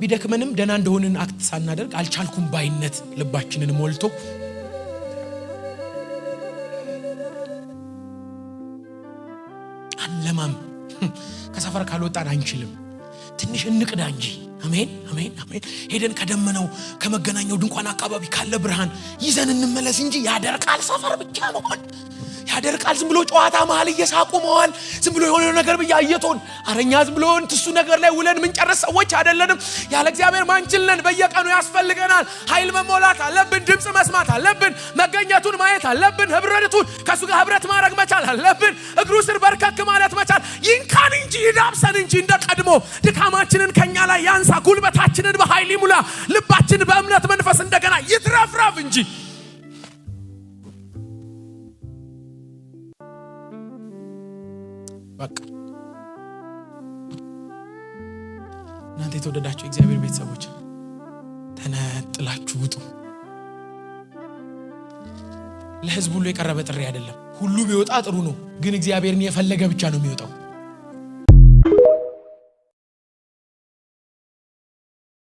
ቢደክመንም ደና እንደሆነን አክት ሳናደርግ አልቻልኩም ባይነት ልባችንን ሞልቶ አለማም ከሰፈር ካልወጣን አንችልም ትንሽ እንቅዳ እንጂ አሜን አሜን አሜን ሄደን ከደመናው ከመገናኛው ድንኳን አካባቢ ካለ ብርሃን ይዘን እንመለስ እንጂ ያደርቃል ሰፈር ብቻ መሆን ያደርቃል ዝም ብሎ ጨዋታ መሃል እየሳቁ መዋል ዝም ብሎ የሆነ ነገር በያየቶን አረኛ ዝም ብሎ እንትሱ ነገር ላይ ውለን ምን ጨርስ ሰዎች አይደለንም ያለ እግዚአብሔር ማንችልን በየቀኑ ያስፈልገናል ኃይል መሞላት አለብን ድምጽ መስማት አለብን መገኘቱን ማየት አለብን ህብረቱን ከሱ ጋር ህብረት ማድረግ መቻል አለብን እግሩ ስር በርከክ ማለት መቻል ይንካን እንጂ ይዳብሰን እንጂ እንደቀድሞ ድካማችንን ከኛ ላይ ያንሳ ጉልበታችንን በኃይል ይሙላ ልባችን በእምነት መንፈስ እንደገና ይትረፍረፍ እንጂ በቃ እናንተ የተወደዳችሁ እግዚአብሔር ቤተሰቦች ተነጥላችሁ ውጡ ለህዝብ ሁሉ የቀረበ ጥሪ አይደለም ሁሉ ቢወጣ ጥሩ ነው ግን እግዚአብሔርን የፈለገ ብቻ ነው የሚወጣው